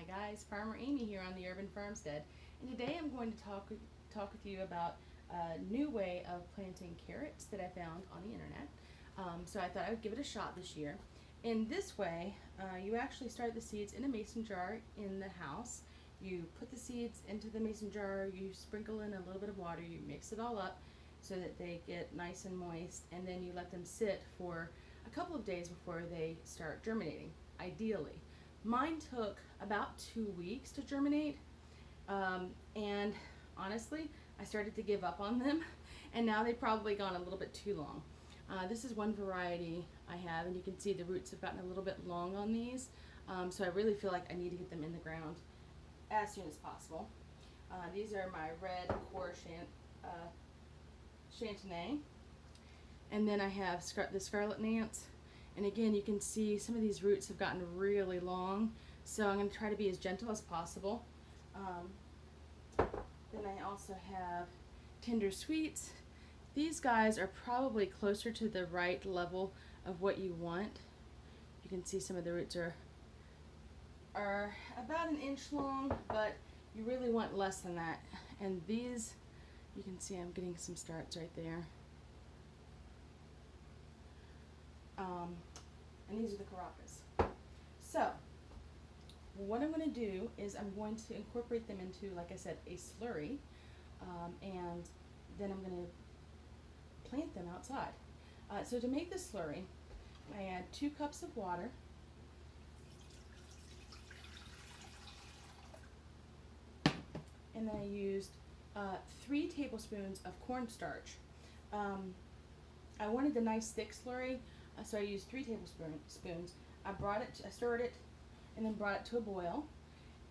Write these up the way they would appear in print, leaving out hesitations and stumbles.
Hi guys, Farmer Amy here on the Urban Farmstead, and today I'm going to talk with you about a new way of planting carrots that I found on the internet. So I thought I would give it a shot this year. In this way, you actually start the seeds in a mason jar in the house. You put the seeds into the mason jar, you sprinkle in a little bit of water, you mix it all up so that they get nice and moist, and then you let them sit for a couple of days before they start germinating, ideally. Mine took about 2 weeks to germinate, and honestly, I started to give up on them, and now they've probably gone a little bit too long. This is one variety I have, and you can see the roots have gotten a little bit long on these, so I really feel like I need to get them in the ground as soon as possible. These are my red core Chantenay, and then I have the Scarlet Nance. And again, you can see some of these roots have gotten really long, so I'm going to try to be as gentle as possible. Then I also have Tender Sweets. These guys are probably closer to the right level of what you want. You can see some of the roots are about an inch long, but you really want less than that. And these, you can see I'm getting some starts right there. And these are the Caracas. So, what I'm going to do is I'm going to incorporate them into, like I said, a slurry, and then I'm going to plant them outside. So to make the slurry, I add 2 cups of water, and then I used 3 tablespoons of cornstarch. I wanted a nice thick slurry, so I used 3 tablespoons. I stirred it, and then brought it to a boil.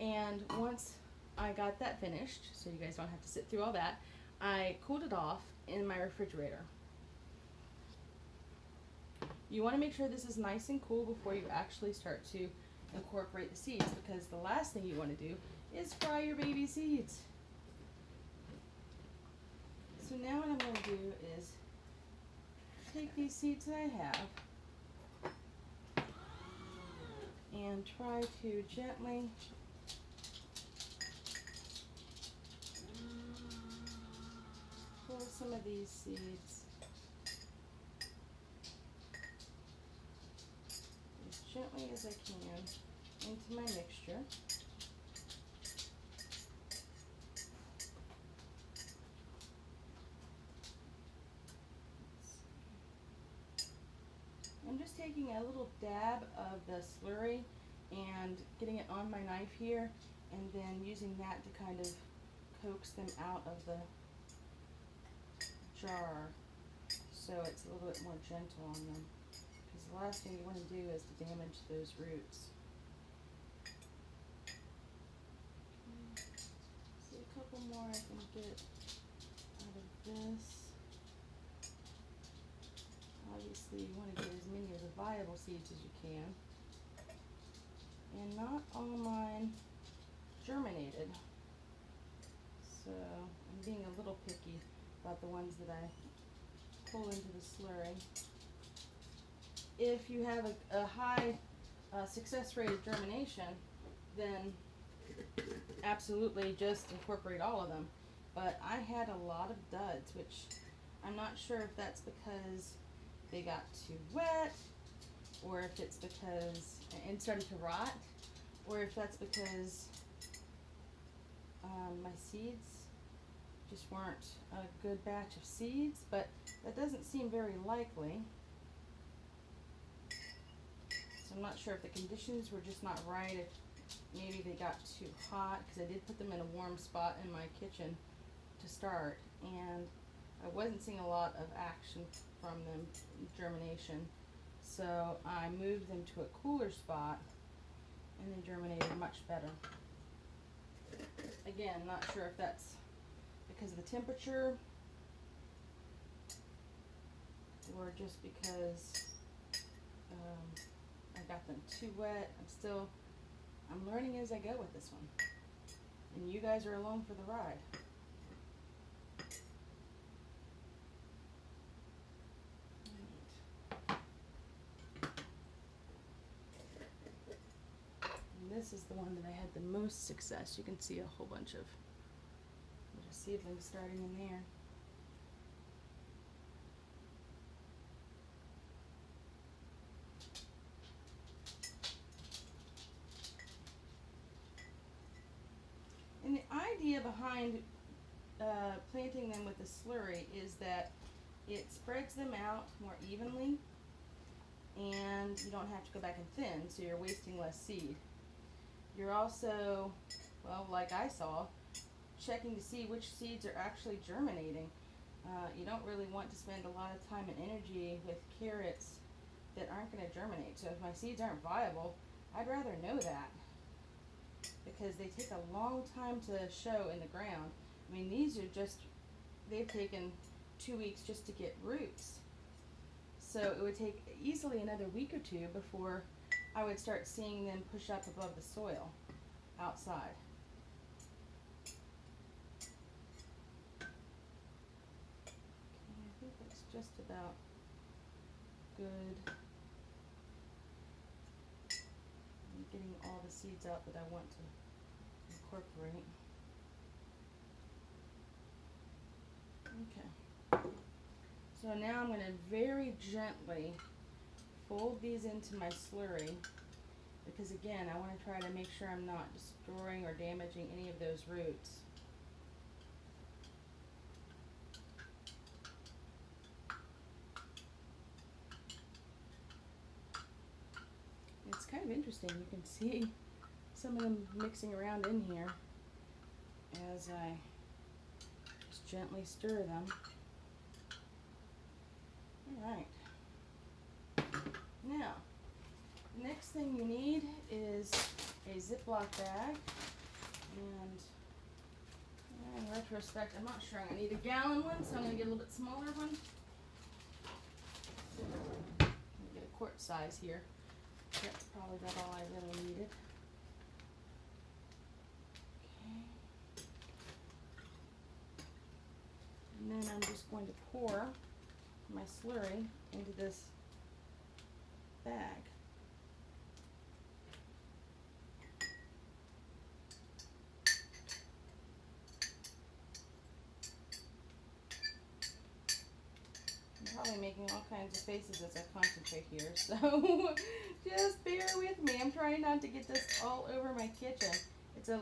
And once I got that finished, so you guys don't have to sit through all that, I cooled it off in my refrigerator. You want to make sure this is nice and cool before you actually start to incorporate the seeds, because the last thing you want to do is fry your baby seeds. So now what I'm going to do is take these seeds that I have and try to gently pull some of these seeds as gently as I can into my mixture. I'm just taking a little dab of the slurry and getting it on my knife here, and then using that to kind of coax them out of the jar so it's a little bit more gentle on them, because the last thing you want to do is to damage those roots. See a couple more I can get out of this. Obviously, you want to get as many of the viable seeds as you can. And not all mine germinated, so I'm being a little picky about the ones that I pull into the slurry. If you have a high success rate of germination, then absolutely just incorporate all of them. But I had a lot of duds, which I'm not sure if that's because they got too wet, or if it's because and started to rot, or if that's because my seeds just weren't a good batch of seeds, but that doesn't seem very likely. So I'm not sure if the conditions were just not right, if maybe they got too hot, because I did put them in a warm spot in my kitchen to start, and I wasn't seeing a lot of action from them, germination. So I moved them to a cooler spot, and they germinated much better. Again, not sure if that's because of the temperature or just because I got them too wet. I'm learning as I go with this one, and you guys are along for the ride. This this is the one that I had the most success. You can see a whole bunch of little seedlings starting in there. And the idea behind planting them with the slurry is that it spreads them out more evenly, and you don't have to go back and thin, so you're wasting less seed. You're also, well, like I saw, checking to see which seeds are actually germinating. You don't really want to spend a lot of time and energy with carrots that aren't going to germinate. So if my seeds aren't viable, I'd rather know that, because they take a long time to show in the ground. I mean, these are just, they've taken 2 weeks just to get roots. So it would take easily another week or two before I would start seeing them push up above the soil outside. Okay, I think that's just about good. I'm getting all the seeds out that I want to incorporate. Okay. So now I'm going to very gently fold these into my slurry, because again, I want to try to make sure I'm not destroying or damaging any of those roots. It's kind of interesting. You can see some of them mixing around in here as I just gently stir them. Alright. Now, the next thing you need is a Ziploc bag, and in retrospect, I'm not sure I'm going to need a gallon one, so I'm going to get a little bit smaller one. I'm going to get a quart size here. That's probably about all I really needed. Okay. And then I'm just going to pour my slurry into this bag. I'm probably making all kinds of faces as I concentrate here, so just bear with me. I'm trying not to get this all over my kitchen. It's a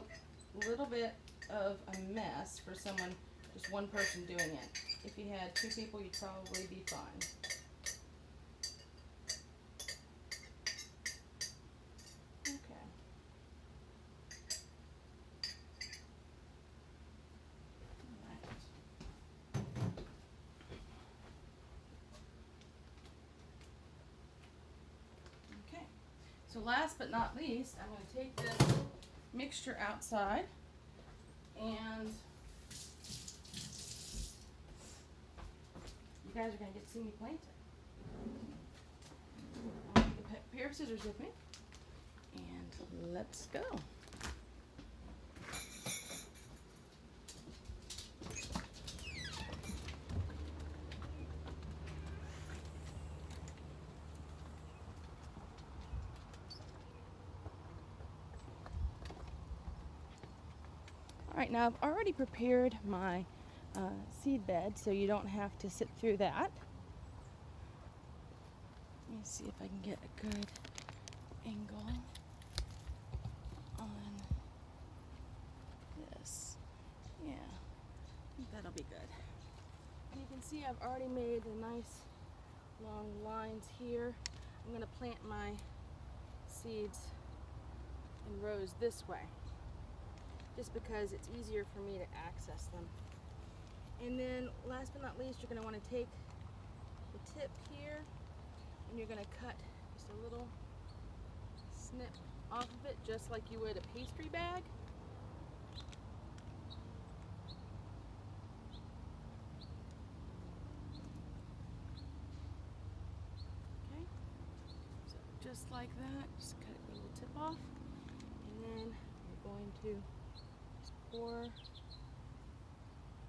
little bit of a mess for someone, just one person doing it. If you had 2 people, you'd probably be fine. Okay. Okay. So last but not least, I'm going to take this mixture outside, and you guys are going to get to see me plant it. I'll take a pair of scissors with me, and let's go. Alright, now I've already prepared my seed bed, so you don't have to sit through that. Let me see if I can get a good angle on this. Yeah, I think that'll be good. And you can see I've already made the nice long lines here. I'm going to plant my seeds in rows this way, just because it's easier for me to access them. And then last but not least, you're going to want to take the tip here, and you're going to cut just a little snip off of it, just like you would a pastry bag. Okay, so just like that, just cut a little tip off, and then you're going to just pour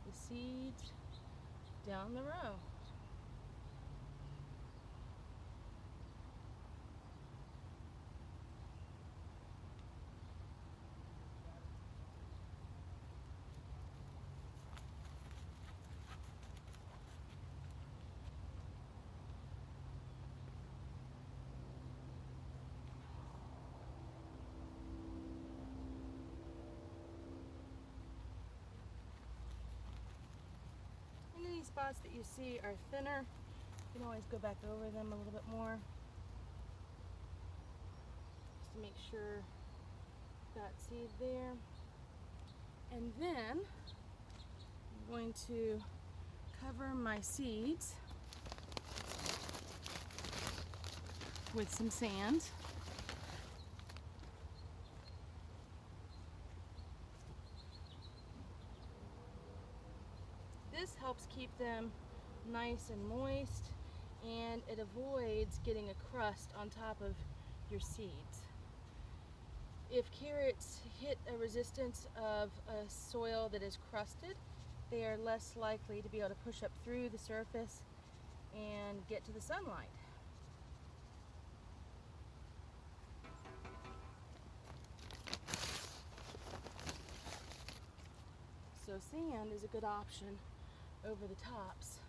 the seeds down the row. spots that you see are thinner, you can always go back over them a little bit more just to make sure got seed there. And then I'm going to cover my seeds with some sand. This helps keep them nice and moist, and it avoids getting a crust on top of your seeds. If carrots hit a resistance of a soil that is crusted, they are less likely to be able to push up through the surface and get to the sunlight. So sand is a good option over the tops.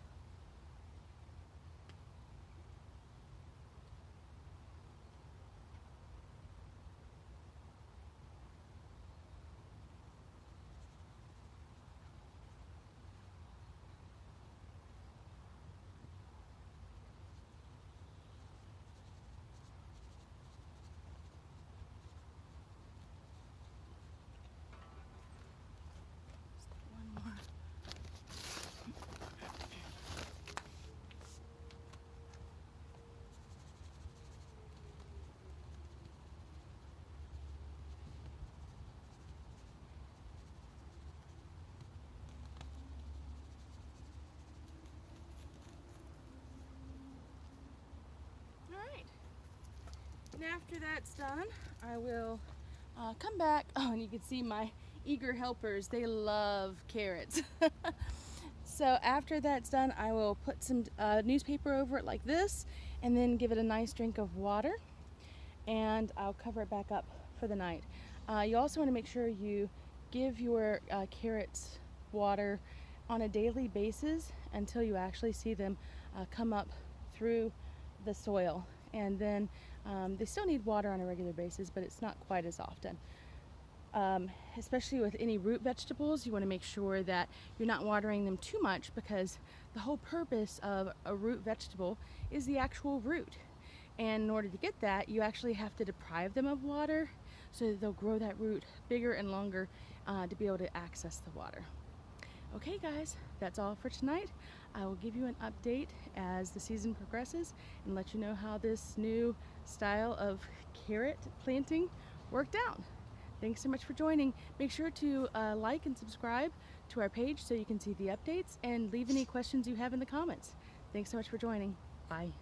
And after that's done, I will come back. Oh, and you can see my eager helpers. They love carrots. So after that's done, I will put some newspaper over it like this, and then give it a nice drink of water, and I'll cover it back up for the night. You also want to make sure you give your carrots water on a daily basis until you actually see them come up through the soil. And then they still need water on a regular basis, but it's not quite as often. Especially with any root vegetables, you want to make sure that you're not watering them too much, because the whole purpose of a root vegetable is the actual root. And in order to get that, you actually have to deprive them of water so that they'll grow that root bigger and longer to be able to access the water. Okay guys, that's all for tonight. I will give you an update as the season progresses and let you know how this new style of carrot planting worked out. Thanks so much for joining. Make sure to like and subscribe to our page so you can see the updates, and leave any questions you have in the comments. Thanks so much for joining. Bye.